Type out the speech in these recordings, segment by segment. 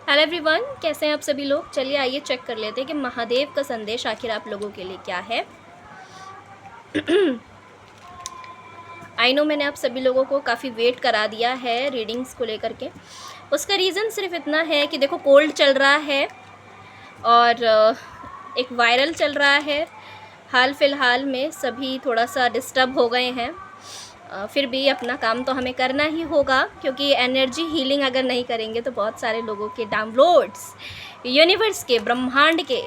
Hello everyone, कैसे हैं आप सभी लोग। चलिए आइए चेक कर लेते हैं कि महादेव का संदेश आखिर आप लोगों के लिए क्या है। आई नो मैंने आप सभी लोगों को काफ़ी वेट करा दिया है रीडिंग्स को लेकर के। उसका रीज़न सिर्फ इतना है कि देखो कोल्ड चल रहा है और एक वायरल चल रहा है। हाल फिलहाल में सभी थोड़ा सा डिस्टर्ब हो गए हैं। फिर भी अपना काम तो हमें करना ही होगा, क्योंकि एनर्जी हीलिंग अगर नहीं करेंगे तो बहुत सारे लोगों के डाउनलोड्स यूनिवर्स के, ब्रह्मांड के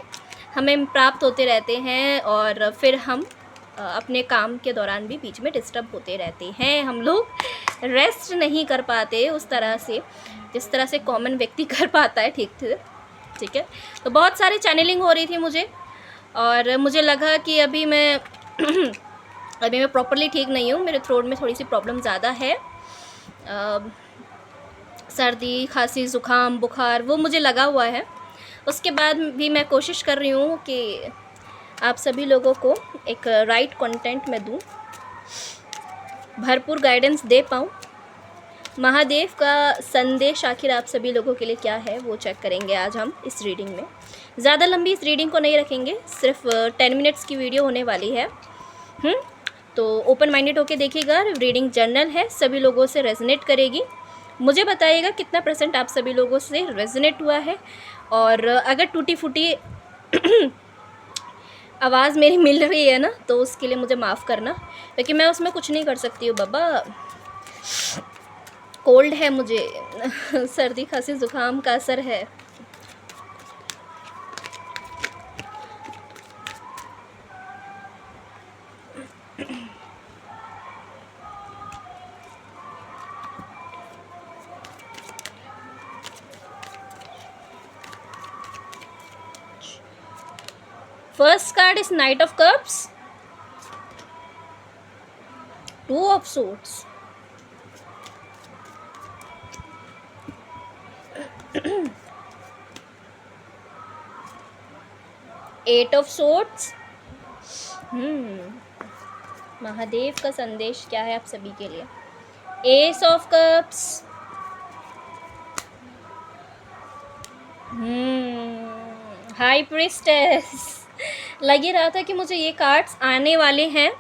हमें प्राप्त होते रहते हैं और फिर हम अपने काम के दौरान भी बीच में डिस्टर्ब होते रहते हैं। हम लोग रेस्ट नहीं कर पाते उस तरह से जिस तरह से कॉमन व्यक्ति कर पाता है। ठीक है। तो बहुत सारी चैनलिंग हो रही थी मुझे, और मुझे लगा कि अभी मैं अभी मैं प्रॉपरली ठीक नहीं हूँ। मेरे थ्रोट में थोड़ी सी प्रॉब्लम ज़्यादा है। सर्दी, खांसी, ज़ुकाम, बुखार वो मुझे लगा हुआ है। उसके बाद भी मैं कोशिश कर रही हूँ कि आप सभी लोगों को एक राइट कंटेंट में दूँ, भरपूर गाइडेंस दे पाऊँ। महादेव का संदेश आखिर आप सभी लोगों के लिए क्या है वो चेक करेंगे आज हम इस रीडिंग में। ज़्यादा लंबी इस रीडिंग को नहीं रखेंगे, सिर्फ 10 मिनट्स की वीडियो होने वाली है। तो ओपन माइंडेड होके देखिएगा। रीडिंग जर्नल है, सभी लोगों से रेजोनेट करेगी। मुझे बताइएगा कितना % आप सभी लोगों से रेजोनेट हुआ है, और अगर टूटी फूटी आवाज़ मेरी मिल रही है ना तो उसके लिए मुझे माफ़ करना, क्योंकि मैं उसमें कुछ नहीं कर सकती हूँ बाबा। कोल्ड है मुझे, सर्दी खांसी ज़ुकाम का असर है। First card is Knight of Cups, Two of Swords, Eight of Swords। Mahadev का संदेश क्या है आप सभी के लिए। Ace of Cups, high priestess. लग ही रहा था कि मुझे ये कार्ड्स आने वाले हैं,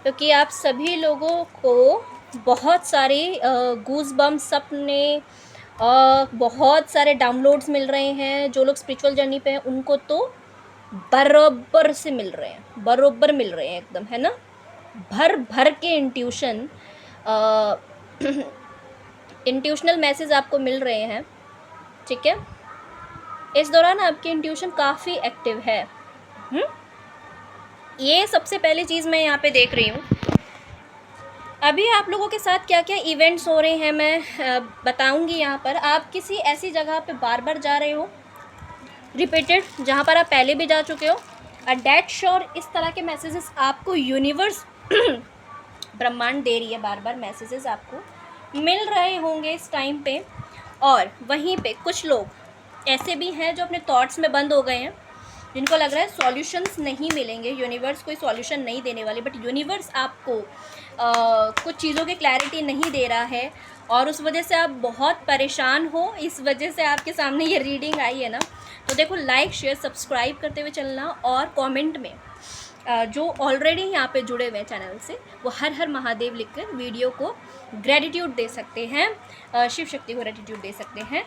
क्योंकि आप सभी लोगों को बहुत सारे गूज बम्प सपने, बहुत सारे डाउनलोड्स मिल रहे हैं। जो लोग स्पिरिचुअल जर्नी पे हैं उनको तो बराबर से मिल रहे हैं, बराबर मिल रहे हैं एकदम, है ना। भर भर के इंट्यूशनल मैसेज आपको मिल रहे हैं। ठीक है, इस दौरान आपकी इंट्यूशन काफ़ी एक्टिव है। ये सबसे पहली चीज़ मैं यहाँ पे देख रही हूँ। अभी आप लोगों के साथ क्या क्या इवेंट्स हो रहे हैं मैं बताऊँगी। यहाँ पर आप किसी ऐसी जगह पे बार बार जा रहे हो, रिपीटेड, जहाँ पर आप पहले भी जा चुके हो। डेट श्योर इस तरह के मैसेजेस आपको यूनिवर्स ब्रह्मांड दे रही है, बार बार मैसेजेस आपको मिल रहे होंगे इस टाइम पे। और वहीं पे कुछ लोग ऐसे भी हैं जो अपने थॉट्स में बंद हो गए हैं, जिनको लग रहा है सॉल्यूशंस नहीं मिलेंगे, यूनिवर्स कोई सॉल्यूशन नहीं देने वाली। बट यूनिवर्स आपको कुछ चीज़ों की क्लैरिटी नहीं दे रहा है, और उस वजह से आप बहुत परेशान हो। इस वजह से आपके सामने ये रीडिंग आई है ना। तो देखो, लाइक शेयर सब्सक्राइब करते हुए चलना, और कमेंट में जो ऑलरेडी यहाँ पे जुड़े हुए हैं चैनल से, वो हर हर महादेव लिखकर वीडियो को ग्रेटिट्यूड दे सकते हैं, शिव शक्ति को ग्रेटिट्यूड दे सकते हैं।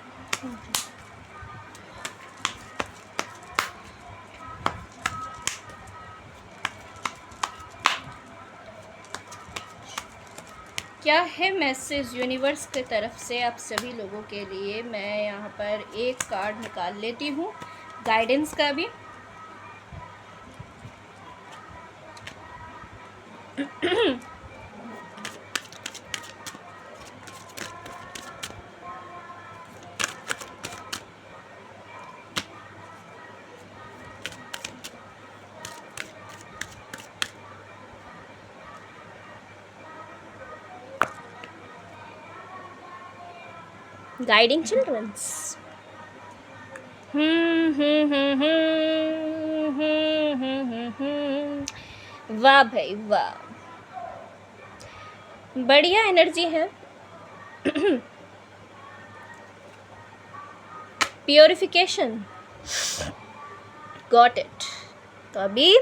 क्या है मैसेज यूनिवर्स की तरफ से आप सभी लोगों के लिए। मैं यहाँ पर एक कार्ड निकाल लेती हूँ गाइडेंस का भी। Guiding childrens. वाह भाई वाह, बढ़िया एनर्जी है। Purification, got it. तो अभी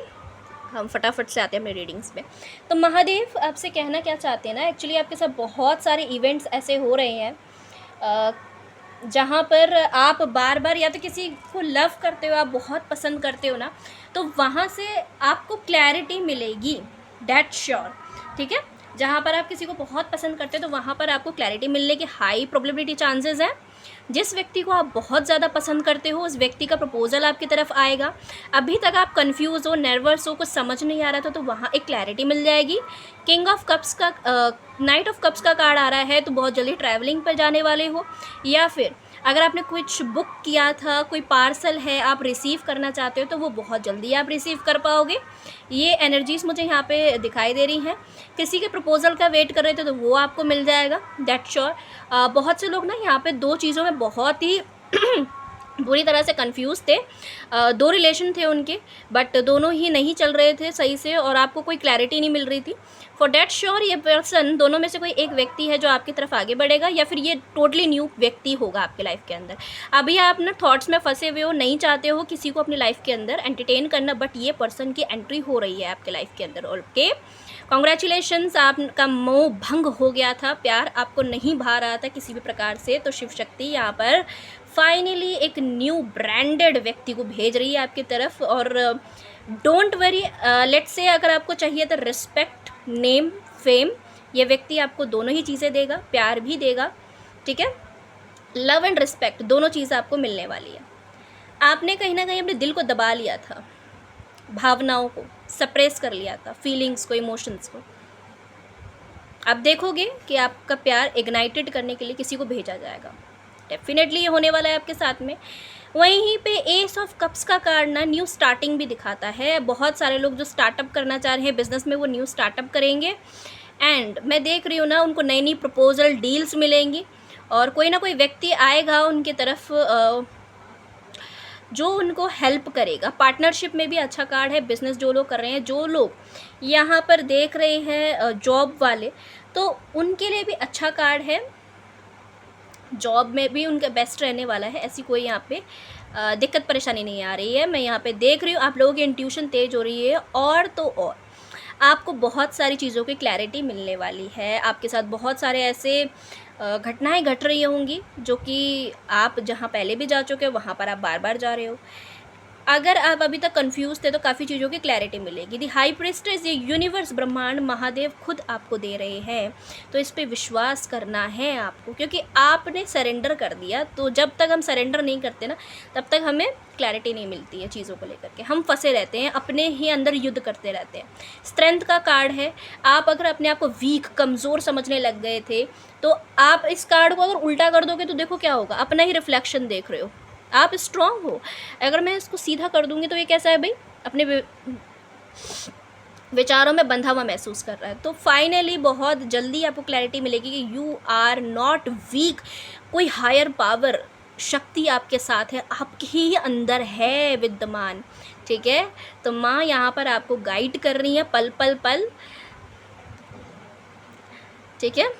हम फटाफट से आते हैं अपने रीडिंग्स में। तो महादेव आपसे कहना क्या चाहते हैं ना, एक्चुअली आपके साथ बहुत सारे इवेंट्स ऐसे हो रहे हैं जहाँ पर आप बार बार या तो किसी को लव करते हो, आप बहुत पसंद करते हो ना, तो वहाँ से आपको क्लैरिटी मिलेगी, डैट श्योर। ठीक है, जहाँ पर आप किसी को बहुत पसंद करते हो तो वहाँ पर आपको क्लैरिटी मिलने की हाई प्रोबेबिलिटी चांसेस हैं। जिस व्यक्ति को आप बहुत ज़्यादा पसंद करते हो उस व्यक्ति का प्रपोजल आपकी तरफ आएगा। अभी तक आप कंफ्यूज हो, नर्वस हो, कुछ समझ नहीं आ रहा था, तो वहाँ एक क्लैरिटी मिल जाएगी। किंग ऑफ कप्स का नाइट ऑफ कप्स का कार्ड आ रहा है, तो बहुत जल्दी ट्रैवलिंग पर जाने वाले हो, या फिर अगर आपने कुछ बुक किया था, कोई पार्सल है आप रिसीव करना चाहते हो, तो वो बहुत जल्दी आप रिसीव कर पाओगे। ये एनर्जीज़ मुझे यहाँ पे दिखाई दे रही हैं। किसी के प्रपोजल का वेट कर रहे थे तो वो आपको मिल जाएगा, दैट श्योर। बहुत से लोग ना यहाँ पे दो चीज़ों में बहुत ही बुरी तरह से कंफ्यूज थे। दो रिलेशन थे उनके, बट दोनों ही नहीं चल रहे थे सही से और आपको कोई क्लैरिटी नहीं मिल रही थी। फॉर डैट श्योर ये पर्सन, दोनों में से कोई एक व्यक्ति है जो आपकी तरफ आगे बढ़ेगा, या फिर ये टोटली न्यू व्यक्ति होगा आपके लाइफ के अंदर। अभी आप ना थॉट्स में फंसे हुए हो, नहीं चाहते हो किसी को अपनी लाइफ के अंदर एंटरटेन करना, बट ये पर्सन की एंट्री हो रही है आपके लाइफ के अंदर। ओके, कॉन्ग्रेचुलेशंस, आपका मोह भंग हो गया था, प्यार आपको नहीं भा रहा था किसी भी प्रकार से, तो शिव शक्ति यहाँ पर फाइनली एक न्यू ब्रांडेड व्यक्ति को भेज रही है आपकी तरफ। और डोंट वरी, लेट्स से अगर आपको चाहिए तो रिस्पेक्ट, नेम, फेम, ये व्यक्ति आपको दोनों ही चीज़ें देगा, प्यार भी देगा। ठीक है, लव एंड रिस्पेक्ट दोनों चीज़ आपको मिलने वाली है। आपने कहीं ना कहीं अपने दिल को दबा लिया था, भावनाओं को सप्रेस कर लिया था, फीलिंग्स को, इमोशंस को। आप देखोगे कि आपका प्यार इग्नाइटेड करने के लिए किसी को भेजा जाएगा, डेफिनेटली ये होने वाला है आपके साथ में। वहीं पे एस ऑफ कप्स का कार्ड ना न्यू स्टार्टिंग भी दिखाता है। बहुत सारे लोग जो स्टार्टअप करना चाह रहे हैं बिजनेस में, वो न्यू स्टार्टअप करेंगे। एंड मैं देख रही हूँ ना, उनको नई नई प्रपोजल, डील्स मिलेंगी, और कोई ना कोई व्यक्ति आएगा उनके तरफ जो उनको हेल्प करेगा। पार्टनरशिप में भी अच्छा कार्ड है। बिजनेस जो लोग कर रहे हैं, जो लोग यहाँ पर देख रहे हैं जॉब वाले, तो उनके लिए भी अच्छा कार्ड है। जॉब में भी उनका बेस्ट रहने वाला है, ऐसी कोई यहाँ पे दिक्कत परेशानी नहीं आ रही है। मैं यहाँ पे देख रही हूँ आप लोगों की इंट्यूशन तेज़ हो रही है, और तो और आपको बहुत सारी चीज़ों की क्लैरिटी मिलने वाली है। आपके साथ बहुत सारे ऐसे घटनाएं घट रही होंगी जो कि आप जहाँ पहले भी जा चुके हो वहाँ पर आप बार बार जा रहे हो। अगर आप अभी तक कंफ्यूज थे तो काफ़ी चीज़ों की क्लैरिटी मिलेगी। दी हाई प्रीस्टेस, ये यूनिवर्स, ब्रह्मांड, महादेव खुद आपको दे रहे हैं, तो इस पे विश्वास करना है आपको, क्योंकि आपने सरेंडर कर दिया। तो जब तक हम सरेंडर नहीं करते ना, तब तक हमें क्लैरिटी नहीं मिलती है चीज़ों को लेकर के। हम फंसे रहते हैं, अपने ही अंदर युद्ध करते रहते हैं। स्ट्रेंथ का कार्ड है। आप अगर अपने आप को वीक, कमज़ोर समझने लग गए थे, तो आप इस कार्ड को अगर उल्टा कर दोगे तो देखो क्या होगा, अपना ही रिफ्लेक्शन देख रहे हो। आप स्ट्रांग हो। अगर मैं इसको सीधा कर दूंगी तो ये कैसा है भाई, अपने विचारों में बंधा हुआ महसूस कर रहा है। तो फाइनली बहुत जल्दी आपको क्लैरिटी मिलेगी कि यू आर नॉट वीक। कोई हायर पावर, शक्ति आपके साथ है, आपके ही अंदर है विद्यमान। ठीक है, तो माँ यहाँ पर आपको गाइड कर रही है पल पल पल। ठीक है,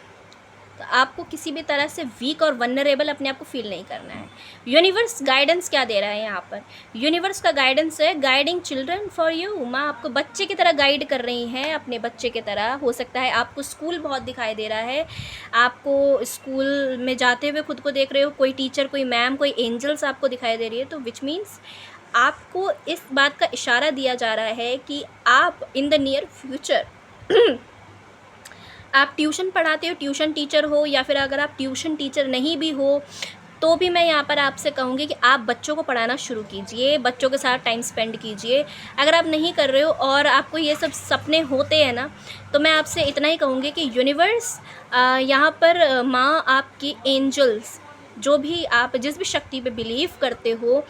तो आपको किसी भी तरह से वीक और वनरेबल अपने आप को फील नहीं करना है। यूनिवर्स गाइडेंस क्या दे रहा है यहाँ पर? यूनिवर्स का गाइडेंस है गाइडिंग चिल्ड्रन फॉर यू। माँ आपको बच्चे की तरह गाइड कर रही हैं, अपने बच्चे की तरह। हो सकता है आपको स्कूल बहुत दिखाई दे रहा है, आपको स्कूल में जाते हुए खुद को देख रहे हो, कोई टीचर, कोई मैम, कोई एंजल्स आपको दिखाई दे रही है। तो विच मीन्स आपको इस बात का इशारा दिया जा रहा है कि आप इन द नियर फ्यूचर आप ट्यूशन पढ़ाते हो, ट्यूशन टीचर हो, या फिर अगर आप ट्यूशन टीचर नहीं भी हो तो भी मैं यहाँ पर आपसे कहूँगी कि आप बच्चों को पढ़ाना शुरू कीजिए, बच्चों के साथ टाइम स्पेंड कीजिए। अगर आप नहीं कर रहे हो और आपको ये सब सपने होते हैं ना, तो मैं आपसे इतना ही कहूँगी कि यूनिवर्स यहाँ पर माँ, आपकी एंजल्स, जो भी आप जिस भी शक्ति पे बिलीव करते हो,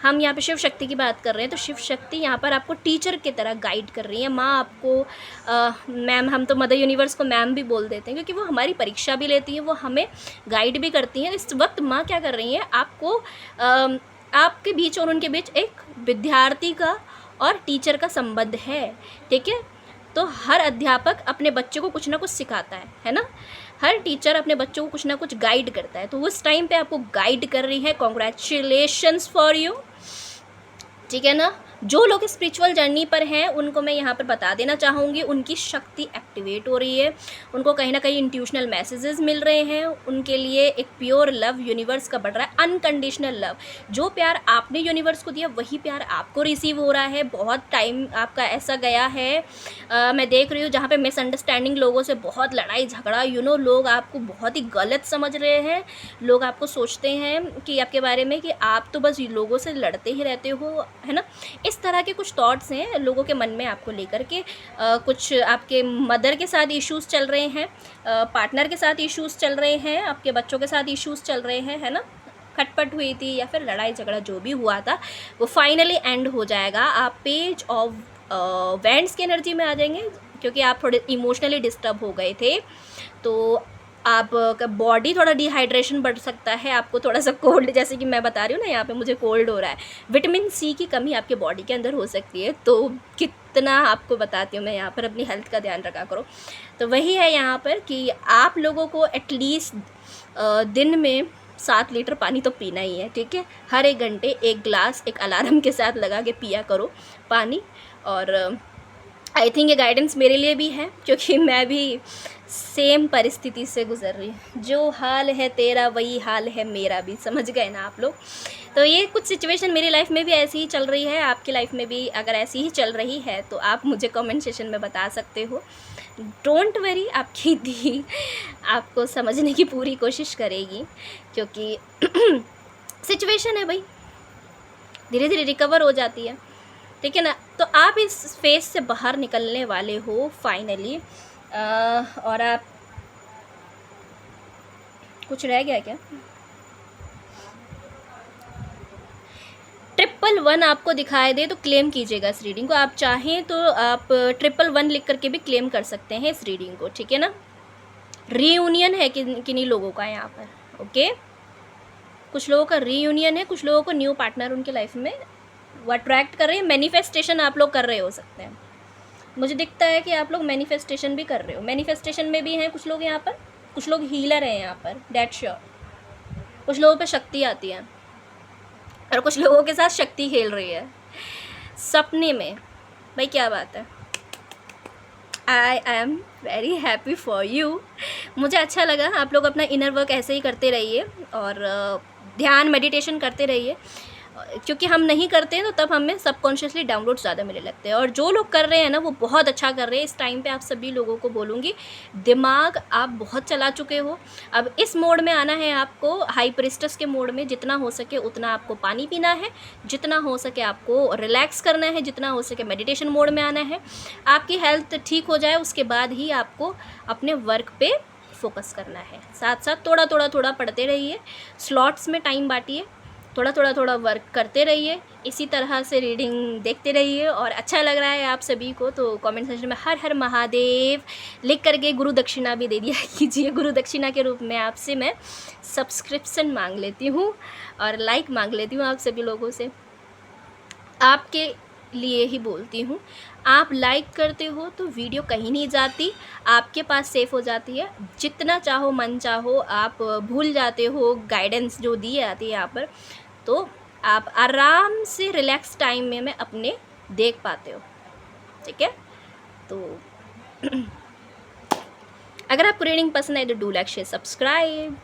हम यहाँ पे शिव शक्ति की बात कर रहे हैं, तो शिव शक्ति यहाँ पर आपको टीचर की तरह गाइड कर रही है। माँ आपको मैम, हम तो मदर यूनिवर्स को मैम भी बोल देते हैं क्योंकि वो हमारी परीक्षा भी लेती है, वो हमें गाइड भी करती हैं। इस वक्त माँ क्या कर रही हैं, आपको आपके बीच और उनके बीच एक विद्यार्थी का और टीचर का संबंध है। ठीक है, तो हर अध्यापक अपने बच्चे को कुछ ना कुछ सिखाता है ना। हर टीचर अपने बच्चों को कुछ ना कुछ गाइड करता है, तो उस टाइम पे आपको गाइड कर रही है, कॉन्ग्रेचुलेशंस फॉर यू, ठीक है ना। जो लोग स्पिरिचुअल जर्नी पर हैं उनको मैं यहाँ पर बता देना चाहूँगी, उनकी शक्ति एक्टिवेट हो रही है, उनको कहीं ना कहीं इंट्यूशनल मैसेजेस मिल रहे हैं, उनके लिए एक प्योर लव यूनिवर्स का बढ़ रहा है, अनकंडीशनल लव। जो प्यार आपने यूनिवर्स को दिया वही प्यार आपको रिसीव हो रहा है। बहुत टाइम आपका ऐसा गया है, मैं देख रही हूँ जहाँ पे मिसअंडरस्टैंडिंग, लोगों से बहुत लड़ाई झगड़ा, लोग आपको बहुत ही गलत समझ रहे हैं। लोग आपको सोचते हैं कि आपके बारे में कि आप तो बस लोगों से लड़ते ही रहते हो, है ना। इस तरह के कुछ थॉट्स हैं लोगों के मन में आपको लेकर के। कुछ आपके मदर के साथ इश्यूज़ चल रहे हैं, पार्टनर के साथ इश्यूज़ चल रहे हैं, आपके बच्चों के साथ इश्यूज़ चल रहे हैं, है ना। खटपट हुई थी या फिर लड़ाई झगड़ा जो भी हुआ था वो फाइनली एंड हो जाएगा। आप पेज ऑफ वैंड्स की एनर्जी में आ जाएंगे, क्योंकि आप थोड़े इमोशनली डिस्टर्ब हो गए थे, तो आप का बॉडी थोड़ा डिहाइड्रेशन बढ़ सकता है, आपको थोड़ा सा कोल्ड, जैसे कि मैं बता रही हूँ ना, यहाँ पे मुझे कोल्ड हो रहा है, विटामिन सी की कमी आपके बॉडी के अंदर हो सकती है। तो कितना आपको बताती हूँ मैं यहाँ पर, अपनी हेल्थ का ध्यान रखा करो। तो वही है यहाँ पर कि आप लोगों को एटलीस्ट दिन में 7 लीटर पानी तो पीना ही है, ठीक है। हर 1 घंटे 1 ग्लास एक अलार्म के साथ लगा के पिया करो पानी। और आई थिंक ये गाइडेंस मेरे लिए भी है, क्योंकि मैं भी सेम परिस्थिति से गुज़र रही हूँ। जो हाल है तेरा वही हाल है मेरा भी, समझ गए ना आप लोग। तो ये कुछ सिचुएशन मेरी लाइफ में भी ऐसी ही चल रही है, आपकी लाइफ में भी अगर ऐसी ही चल रही है तो आप मुझे कमेंट सेशन में बता सकते हो। डोंट वरी, आपकी दी आपको समझने की पूरी कोशिश करेगी, क्योंकि सिचुएशन है भाई, धीरे धीरे रिकवर हो जाती है, ठीक है ना। तो आप इस फेज से बाहर निकलने वाले हो फाइनली। और आप, कुछ रह गया क्या? 111 आपको दिखाई दे तो क्लेम कीजिएगा इस रीडिंग को। आप चाहें तो आप 111 लिख करके भी क्लेम कर सकते हैं इस रीडिंग को, ठीक है ना। रीयूनियन है किन्हीं लोगों का यहाँ पर, ओके। कुछ लोगों का रीयूनियन है, कुछ लोगों को न्यू पार्टनर उनके लाइफ में वो अट्रैक्ट कर रहे हैं। मैनिफेस्टेशन आप लोग कर रहे हो सकते हैं, मुझे दिखता है कि आप लोग मैनिफेस्टेशन भी कर रहे हो। मैनिफेस्टेशन में भी हैं कुछ लोग यहाँ पर, कुछ लोग हीलर हैं यहाँ पर, डेट श्योर। कुछ लोगों पे शक्ति आती है और कुछ लोगों के साथ शक्ति खेल रही है सपने में। भाई क्या बात है, I am very happy for you. मुझे अच्छा लगा। आप लोग अपना इनर वर्क ऐसे ही करते रहिए और ध्यान मेडिटेशन करते रहिए, क्योंकि हम नहीं करते हैं तो तब हमें सबकॉन्शियसली डाउनलोड ज़्यादा मिलने लगते हैं। और जो लोग कर रहे हैं ना वो बहुत अच्छा कर रहे हैं। इस टाइम पे आप सभी लोगों को बोलूँगी, दिमाग आप बहुत चला चुके हो, अब इस मोड में आना है आपको, हाई प्रिस्टस के मोड में। जितना हो सके उतना आपको पानी पीना है, जितना हो सके आपको रिलैक्स करना है, जितना हो सके मेडिटेशन मोड में आना है। आपकी हेल्थ ठीक हो जाए उसके बाद ही आपको अपने वर्क पे फोकस करना है। साथ साथ थोड़ा पढ़ते रहिए, स्लॉट्स में टाइम बांटिए, थोड़ा वर्क करते रहिए, इसी तरह से रीडिंग देखते रहिए। और अच्छा लग रहा है आप सभी को तो कमेंट सेक्शन में हर हर महादेव लिख करके गुरु दक्षिणा भी दे दिया कीजिए। गुरु दक्षिणा के रूप में आपसे मैं सब्सक्रिप्शन मांग लेती हूँ और लाइक मांग लेती हूँ आप सभी लोगों से। आपके लिए ही बोलती हूँ, आप लाइक करते हो तो वीडियो कहीं नहीं जाती, आपके पास सेफ हो जाती है। जितना चाहो मन चाहो आप भूल जाते हो गाइडेंस जो दी जाती है यहाँ पर, तो आप आराम से रिलैक्स टाइम में अपने देख पाते हो, ठीक है। तो अगर आपको रीडिंग पसंद आए तो डू लाइक शेयर सब्सक्राइब।